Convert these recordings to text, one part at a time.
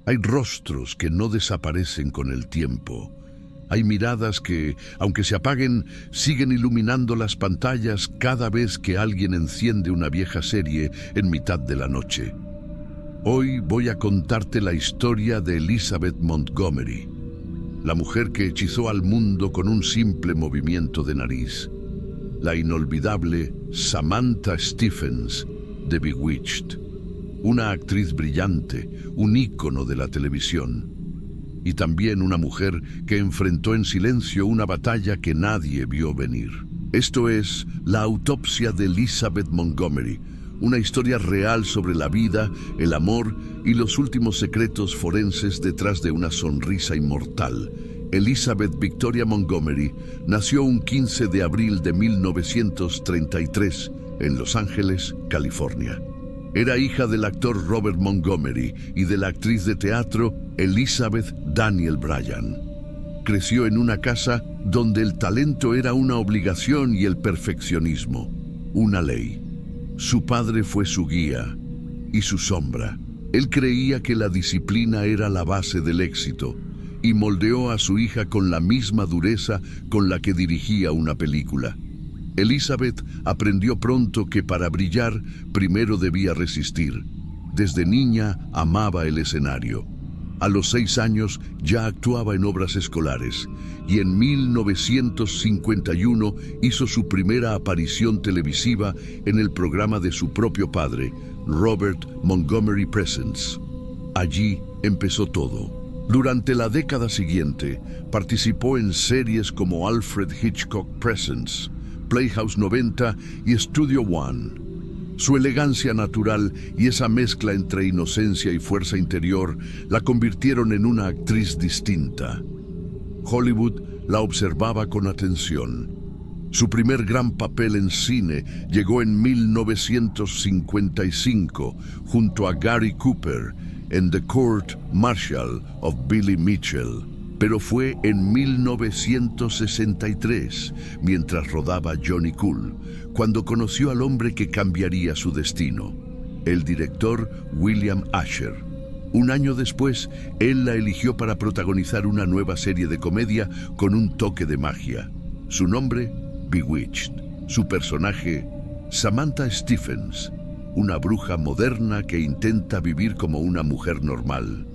Hay rostros que no desaparecen con el tiempo. Hay miradas que, aunque se apaguen, siguen iluminando las pantallas cada vez que alguien enciende una vieja serie en mitad de la noche. Hoy voy a contarte la historia de Elizabeth Montgomery, la mujer que hechizó al mundo con un simple movimiento de nariz. La inolvidable Samantha Stephens de Bewitched. Una actriz brillante, un ícono de la televisión. Y también una mujer que enfrentó en silencio una batalla que nadie vio venir. Esto es La autopsia de Elizabeth Montgomery, una historia real sobre la vida, el amor y los últimos secretos forenses detrás de una sonrisa inmortal. Elizabeth Victoria Montgomery nació un 15 de abril de 1933 en Los Ángeles, California. Era hija del actor Robert Montgomery y de la actriz de teatro Elizabeth Daniel Bryan. Creció en una casa donde el talento era una obligación y el perfeccionismo una ley. Su padre fue su guía y su sombra. Él creía que la disciplina era la base del éxito y moldeó a su hija con la misma dureza con la que dirigía una película. Elizabeth aprendió pronto que para brillar primero debía resistir. Desde niña amaba el escenario. A los 6 años ya actuaba en obras escolares y en 1951 hizo su primera aparición televisiva en el programa de su propio padre, Robert Montgomery Presents. Allí empezó todo. Durante la década siguiente, participó en series como Alfred Hitchcock Presents, Playhouse 90 y Studio One. Su elegancia natural y esa mezcla entre inocencia y fuerza interior la convirtieron en una actriz distinta. Hollywood la observaba con atención. Su primer gran papel en cine llegó en 1955 junto a Gary Cooper en The Court Martial of Billy Mitchell. Pero fue en 1963, mientras rodaba Johnny Cool, cuando conoció al hombre que cambiaría su destino, el director William Asher. Un año después, él la eligió para protagonizar una nueva serie de comedia con un toque de magia. Su nombre, Bewitched. Su personaje, Samantha Stephens, una bruja moderna que intenta vivir como una mujer normal.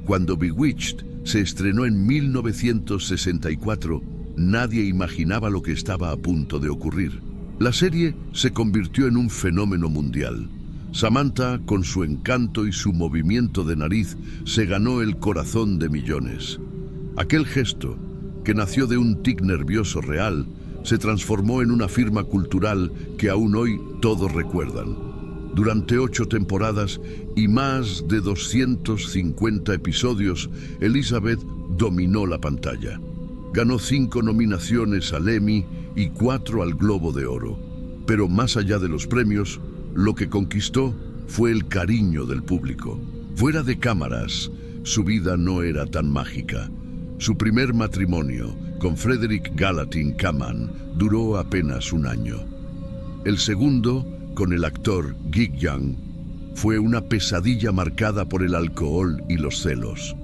Cuando Bewitched se estrenó en 1964, nadie imaginaba lo que estaba a punto de ocurrir. La serie se convirtió en un fenómeno mundial. Samantha, con su encanto y su movimiento de nariz, se ganó el corazón de millones. Aquel gesto, que nació de un tic nervioso real, se transformó en una firma cultural que aún hoy todos recuerdan. Durante 8 temporadas y más de 250 episodios, Elizabeth dominó la pantalla. Ganó 5 nominaciones al Emmy y 4 al Globo de Oro. Pero más allá de los premios, lo que conquistó fue el cariño del público. Fuera de cámaras, su vida no era tan mágica. Su primer matrimonio, con Frederick Gallatin Kaman, duró apenas un año. El segundo, con el actor Gig Young, fue una pesadilla marcada por el alcohol y los celos.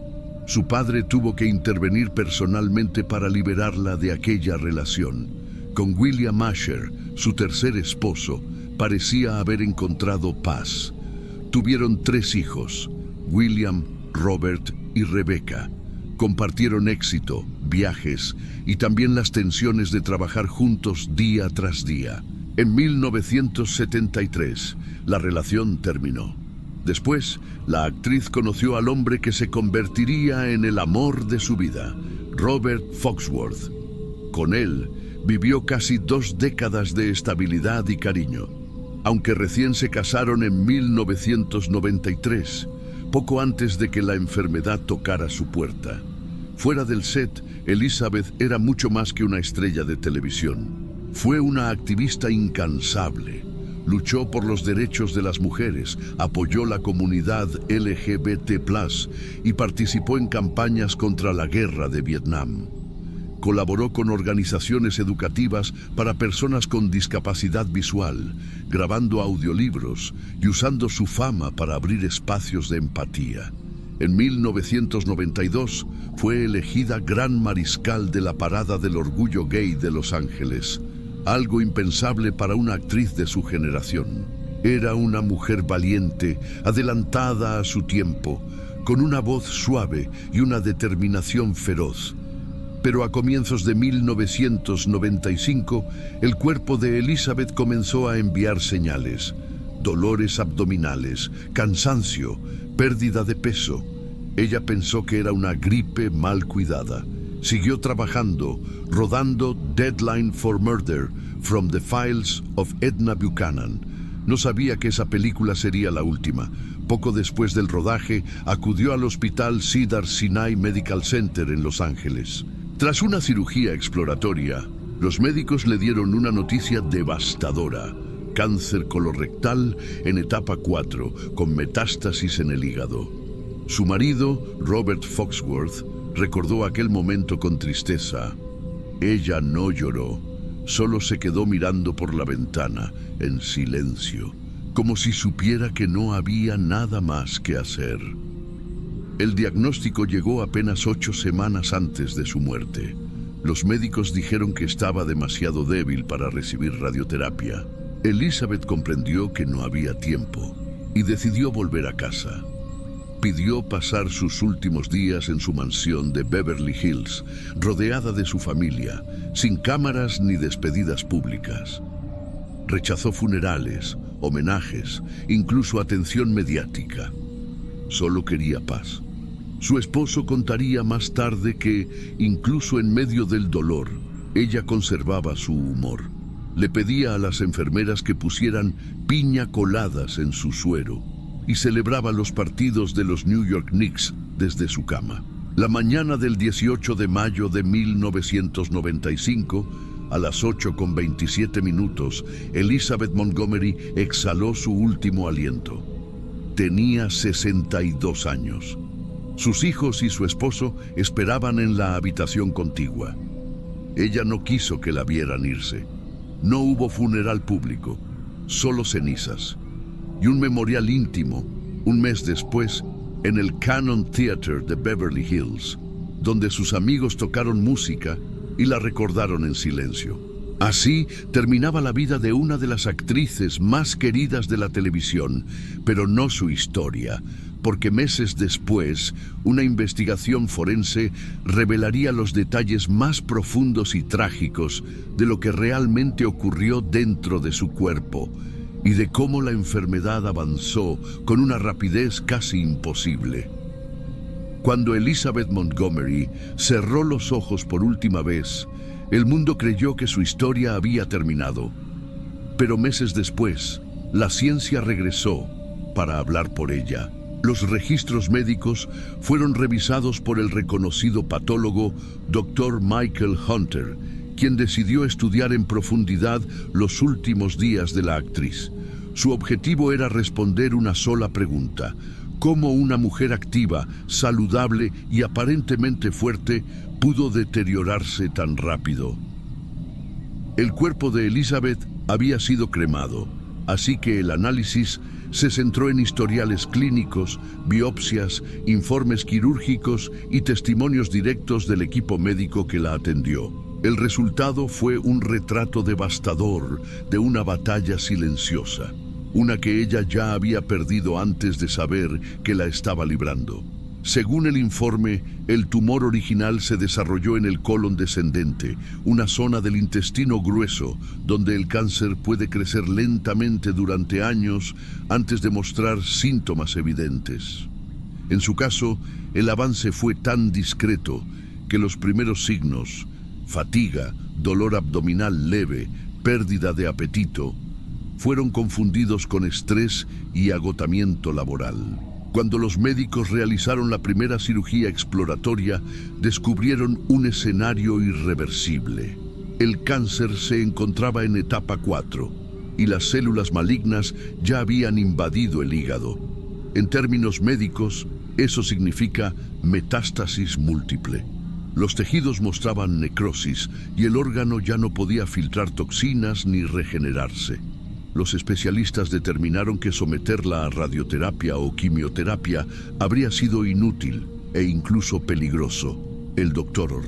Su padre tuvo que intervenir personalmente para liberarla de aquella relación. Con William Asher, su tercer esposo, parecía haber encontrado paz. Tuvieron 3 hijos, William, Robert y Rebecca. Compartieron éxito, viajes y también las tensiones de trabajar juntos día tras día. En 1973, la relación terminó. Después, la actriz conoció al hombre que se convertiría en el amor de su vida, Robert Foxworth. Con él, vivió casi 2 décadas de estabilidad y cariño. Aunque recién se casaron en 1993, poco antes de que la enfermedad tocara su puerta. Fuera del set, Elizabeth era mucho más que una estrella de televisión. Fue una activista incansable. Luchó por los derechos de las mujeres, apoyó la comunidad LGBT+, y participó en campañas contra la guerra de Vietnam. Colaboró con organizaciones educativas para personas con discapacidad visual, grabando audiolibros y usando su fama para abrir espacios de empatía. En 1992 fue elegida Gran Mariscal de la Parada del Orgullo Gay de Los Ángeles, algo impensable para una actriz de su generación. Era una mujer valiente, adelantada a su tiempo, con una voz suave y una determinación feroz. Pero a comienzos de 1995, el cuerpo de Elizabeth comenzó a enviar señales: dolores abdominales, cansancio, pérdida de peso. Ella pensó que era una gripe mal cuidada. Siguió trabajando, rodando Deadline for Murder, From the Files of Edna Buchanan. No sabía que esa película sería la última. Poco después del rodaje, acudió al hospital Cedars-Sinai Medical Center en Los Ángeles. Tras una cirugía exploratoria, los médicos le dieron una noticia devastadora: cáncer colorectal en etapa 4, con metástasis en el hígado. Su marido, Robert Foxworth, recordó aquel momento con tristeza. Ella no lloró, solo se quedó mirando por la ventana, en silencio, como si supiera que no había nada más que hacer. El diagnóstico llegó apenas 8 semanas antes de su muerte. Los médicos dijeron que estaba demasiado débil para recibir radioterapia. Elizabeth comprendió que no había tiempo y decidió volver a casa. Pidió pasar sus últimos días en su mansión de Beverly Hills, rodeada de su familia, sin cámaras ni despedidas públicas. Rechazó funerales, homenajes, incluso atención mediática. Solo quería paz. Su esposo contaría más tarde que, incluso en medio del dolor, ella conservaba su humor. Le pedía a las enfermeras que pusieran piña coladas en su suero y celebraba los partidos de los New York Knicks desde su cama. La mañana del 18 de mayo de 1995, a las 8:27, Elizabeth Montgomery exhaló su último aliento. Tenía 62 años. Sus hijos y su esposo esperaban en la habitación contigua. Ella no quiso que la vieran irse. No hubo funeral público, solo cenizas. Y un memorial íntimo, un mes después, en el Cannon Theater de Beverly Hills, donde sus amigos tocaron música y la recordaron en silencio. Así terminaba la vida de una de las actrices más queridas de la televisión, pero no su historia, porque meses después, una investigación forense revelaría los detalles más profundos y trágicos de lo que realmente ocurrió dentro de su cuerpo y de cómo la enfermedad avanzó con una rapidez casi imposible. Cuando Elizabeth Montgomery cerró los ojos por última vez, el mundo creyó que su historia había terminado. Pero meses después, la ciencia regresó para hablar por ella. Los registros médicos fueron revisados por el reconocido patólogo Dr. Michael Hunter, quien decidió estudiar en profundidad los últimos días de la actriz. Su objetivo era responder una sola pregunta: ¿cómo una mujer activa, saludable y aparentemente fuerte pudo deteriorarse tan rápido? El cuerpo de Elizabeth había sido cremado, así que el análisis se centró en historiales clínicos, biopsias, informes quirúrgicos y testimonios directos del equipo médico que la atendió. El resultado fue un retrato devastador de una batalla silenciosa, una que ella ya había perdido antes de saber que la estaba librando. Según el informe, el tumor original se desarrolló en el colon descendente, una zona del intestino grueso, donde el cáncer puede crecer lentamente durante años antes de mostrar síntomas evidentes. En su caso, el avance fue tan discreto que los primeros signos, fatiga, dolor abdominal leve, pérdida de apetito, fueron confundidos con estrés y agotamiento laboral. Cuando los médicos realizaron la primera cirugía exploratoria, descubrieron un escenario irreversible. El cáncer se encontraba en etapa 4 y las células malignas ya habían invadido el hígado. En términos médicos, eso significa metástasis múltiple. Los tejidos mostraban necrosis y el órgano ya no podía filtrar toxinas ni regenerarse. Los especialistas determinaron que someterla a radioterapia o quimioterapia habría sido inútil e incluso peligroso. El doctor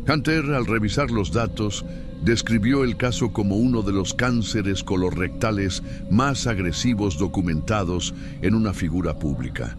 Hunter, al revisar los datos, describió el caso como uno de los cánceres colorectales más agresivos documentados en una figura pública.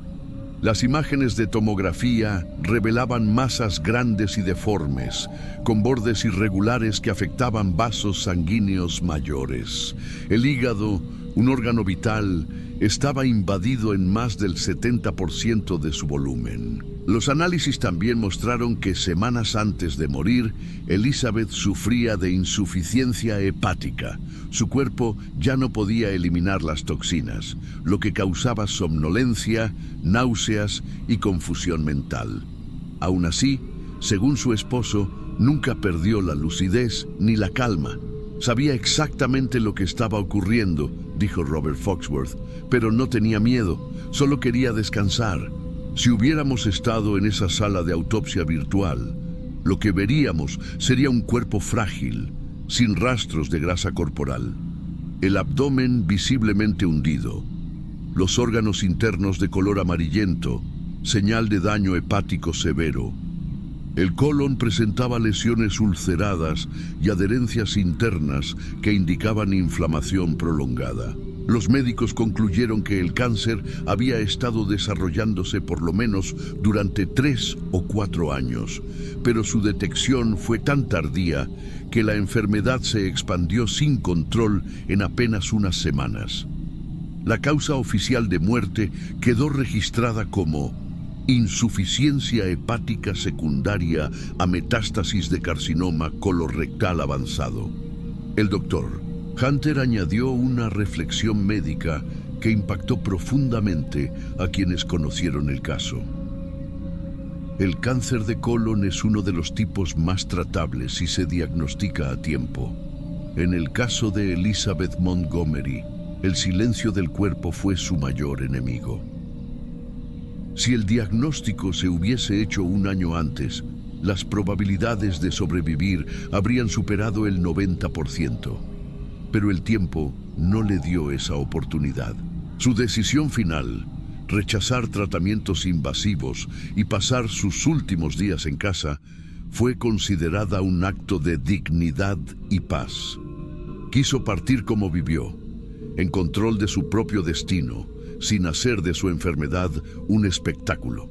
Las imágenes de tomografía revelaban masas grandes y deformes, con bordes irregulares que afectaban vasos sanguíneos mayores. El hígado, un órgano vital, estaba invadido en más del 70% de su volumen. Los análisis también mostraron que semanas antes de morir, Elizabeth sufría de insuficiencia hepática. Su cuerpo ya no podía eliminar las toxinas, lo que causaba somnolencia, náuseas y confusión mental. Aún así, según su esposo, nunca perdió la lucidez ni la calma. Sabía exactamente lo que estaba ocurriendo, dijo Robert Foxworth, pero no tenía miedo, solo quería descansar. Si hubiéramos estado en esa sala de autopsia virtual, lo que veríamos sería un cuerpo frágil, sin rastros de grasa corporal, el abdomen visiblemente hundido, los órganos internos de color amarillento, señal de daño hepático severo. El colon presentaba lesiones ulceradas y adherencias internas que indicaban inflamación prolongada. Los médicos concluyeron que el cáncer había estado desarrollándose por lo menos durante 3 o 4 años, pero su detección fue tan tardía que la enfermedad se expandió sin control en apenas unas semanas. La causa oficial de muerte quedó registrada como insuficiencia hepática secundaria a metástasis de carcinoma colorectal avanzado. El doctor Hunter añadió una reflexión médica que impactó profundamente a quienes conocieron el caso. El cáncer de colon es uno de los tipos más tratables si se diagnostica a tiempo. En el caso de Elizabeth Montgomery, el silencio del cuerpo fue su mayor enemigo. Si el diagnóstico se hubiese hecho un año antes, las probabilidades de sobrevivir habrían superado el 90%. Pero el tiempo no le dio esa oportunidad. Su decisión final, rechazar tratamientos invasivos y pasar sus últimos días en casa, fue considerada un acto de dignidad y paz. Quiso partir como vivió, en control de su propio destino, sin hacer de su enfermedad un espectáculo.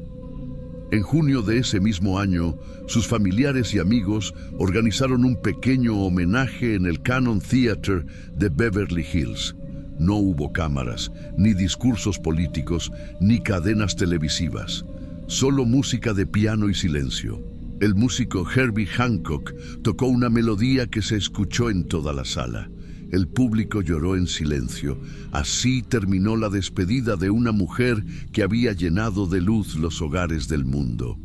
En junio de ese mismo año, sus familiares y amigos organizaron un pequeño homenaje en el Cannon Theater de Beverly Hills. No hubo cámaras, ni discursos políticos, ni cadenas televisivas. Solo música de piano y silencio. El músico Herbie Hancock tocó una melodía que se escuchó en toda la sala. El público lloró en silencio. Así terminó la despedida de una mujer que había llenado de luz los hogares del mundo.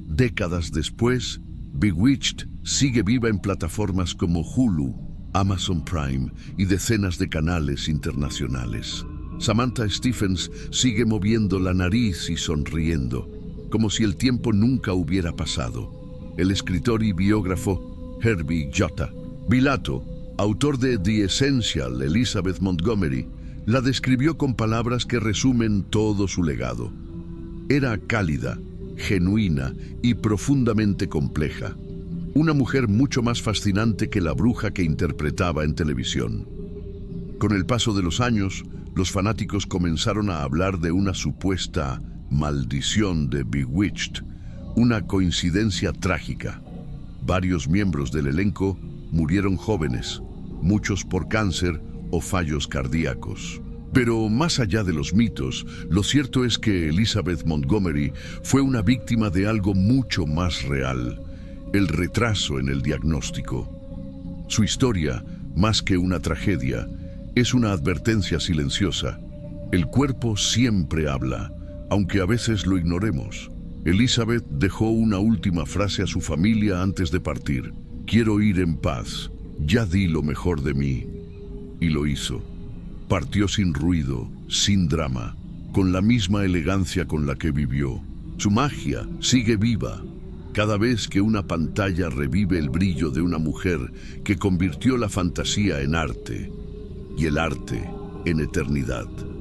Décadas después, Bewitched sigue viva en plataformas como Hulu, Amazon Prime y decenas de canales internacionales. Samantha Stephens sigue moviendo la nariz y sonriendo, como si el tiempo nunca hubiera pasado. El escritor y biógrafo Herbie J. Bilato, autor de The Essential, Elizabeth Montgomery, la describió con palabras que resumen todo su legado. Era cálida, genuina y profundamente compleja. Una mujer mucho más fascinante que la bruja que interpretaba en televisión. Con el paso de los años, los fanáticos comenzaron a hablar de una supuesta maldición de Bewitched, una coincidencia trágica. Varios miembros del elenco murieron jóvenes, muchos por cáncer o fallos cardíacos. Pero más allá de los mitos, lo cierto es que Elizabeth Montgomery fue una víctima de algo mucho más real: el retraso en el diagnóstico. Su historia, más que una tragedia, es una advertencia silenciosa. El cuerpo siempre habla, aunque a veces lo ignoremos. Elizabeth dejó una última frase a su familia antes de partir: «Quiero ir en paz, ya di lo mejor de mí». Y lo hizo. Partió sin ruido, sin drama, con la misma elegancia con la que vivió. Su magia sigue viva. Cada vez que una pantalla revive el brillo de una mujer que convirtió la fantasía en arte, y el arte en eternidad.